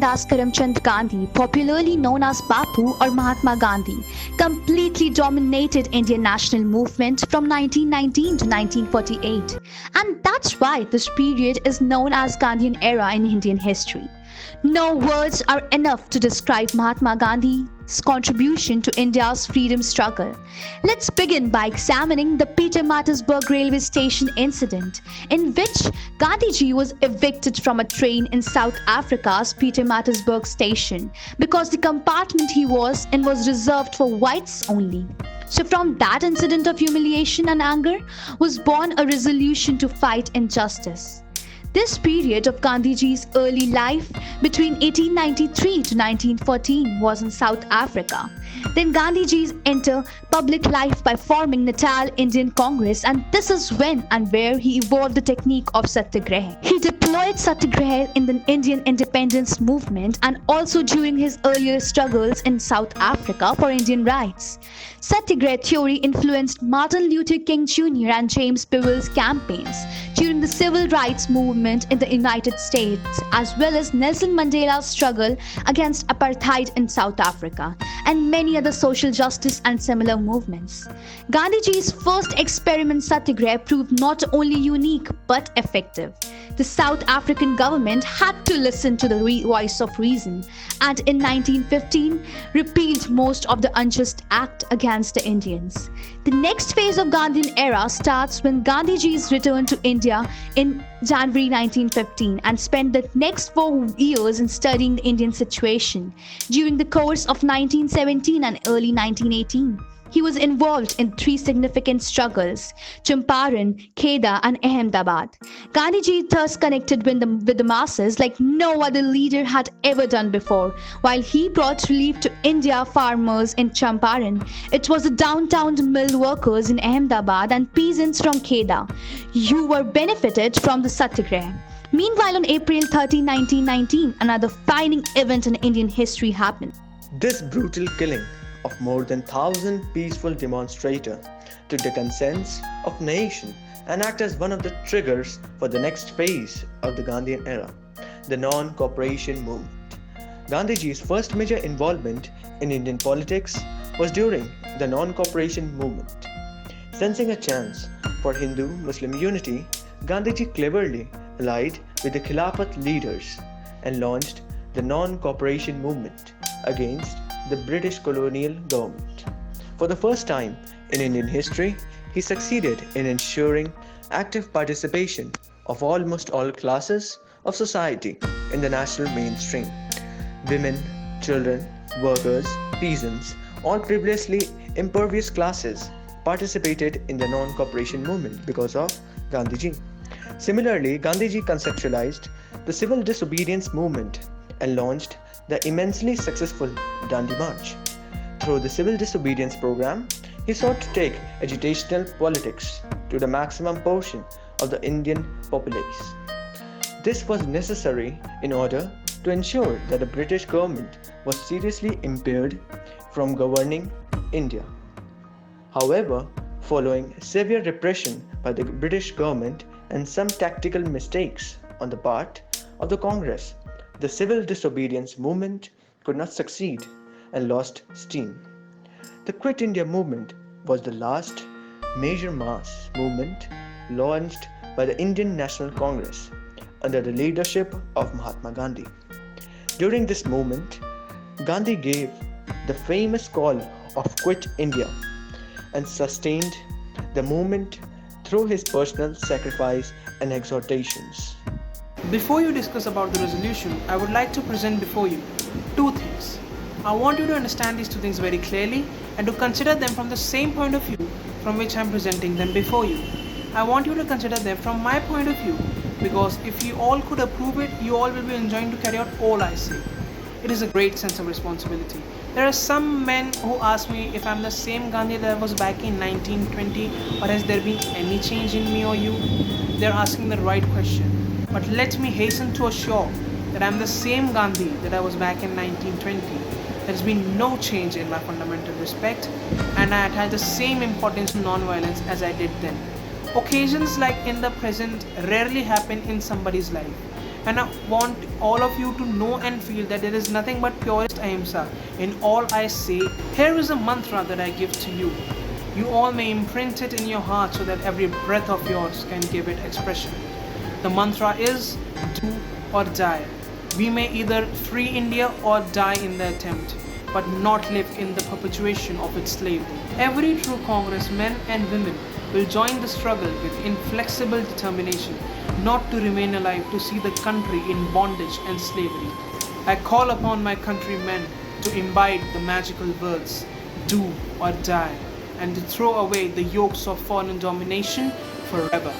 Mohandas Karamchand Gandhi, popularly known as Bapu or Mahatma Gandhi, completely dominated Indian national movement from 1919 to 1948. And that's why this period is known as Gandhian era in Indian history. No words are enough to describe Mahatma Gandhi's contribution to India's freedom struggle. Let's begin by examining the Pietermaritzburg railway station incident, in which Gandhiji was evicted from a train in South Africa's Pietermaritzburg station because the compartment he was in was reserved for whites only. So, from that incident of humiliation and anger was born a resolution to fight injustice. This period of Gandhiji's early life between 1893 to 1914 was in South Africa. Then Gandhiji entered public life by forming Natal Indian Congress, and this is when and where he evolved the technique of Satyagraha. He deployed Satyagraha in the Indian independence movement and also during his earlier struggles in South Africa for Indian rights. Satyagraha theory influenced Martin Luther King Jr. and James Powell's campaigns during the civil rights movement in the United States, as well as Nelson Mandela's struggle against apartheid in South Africa, and many other social justice and similar movements. Gandhiji's first experiment Satyagraha proved not only unique but effective. The South African government had to listen to the voice of reason, and in 1915 repealed most of the unjust act against the Indians. The next phase of Gandhian era starts when Gandhiji's return to India in January 1915 and spent the next 4 years in studying the Indian situation. During the course of 1917 and early 1918, he was involved in 3 significant struggles: Champaran, Kheda, and Ahmedabad. Gandhiji thus connected with the masses like no other leader had ever done before. While he brought relief to India farmers in Champaran, it was the downtown mill workers in Ahmedabad and peasants from Kheda who were benefited from the Satyagraha. Meanwhile, on April 13, 1919, another defining event in Indian history happened. This brutal killing of more than 1,000 peaceful demonstrators took the conscience of nation and acted as one of the triggers for the next phase of the Gandhian era, the non-cooperation movement. Gandhiji's first major involvement in Indian politics was during the non-cooperation movement. Sensing a chance for Hindu-Muslim unity, Gandhiji cleverly allied with the Khilafat leaders and launched the non-cooperation movement against the British colonial government. For the first time in Indian history, he succeeded in ensuring active participation of almost all classes of society in the national mainstream. Women, children, workers, peasants, all previously impervious classes participated in the non-cooperation movement because of Gandhiji. Similarly, Gandhiji conceptualized the civil disobedience movement and launched the immensely successful Dandi March. Through the civil disobedience program, he sought to take agitational politics to the maximum portion of the Indian populace. This was necessary in order to ensure that the British government was seriously impaired from governing India. However, following severe repression by the British government and some tactical mistakes on the part of the Congress, the civil disobedience movement could not succeed and lost steam. The Quit India movement was the last major mass movement launched by the Indian National Congress under the leadership of Mahatma Gandhi. During this movement, Gandhi gave the famous call of Quit India and sustained the movement through his personal sacrifice and exhortations. Before you discuss about the resolution, I would like to present before you 2 things. I want you to understand these 2 things very clearly and to consider them from the same point of view from which I am presenting them before you. I want you to consider them from my point of view, because if you all could approve it, you all will be enjoying to carry out all I say. It is a great sense of responsibility. There are some men who ask me if I am the same Gandhi that I was back in 1920, or has there been any change in me or you? They are asking the right question. But let me hasten to assure that I am the same Gandhi that I was back in 1920. There has been no change in my fundamental respect, and I attach the same importance to non-violence as I did then. Occasions like in the present rarely happen in somebody's life. And I want all of you to know and feel that there is nothing but purest ahimsa in all I say. Here is a mantra that I give to you. You all may imprint it in your heart so that every breath of yours can give it expression. The mantra is do or die. We may either free India or die in the attempt, but not live in the perpetuation of its slavery. Every true Congress men and women will join the struggle with inflexible determination not to remain alive to see the country in bondage and slavery. I call upon my countrymen to imbibe the magical words, do or die, and to throw away the yokes of foreign domination forever.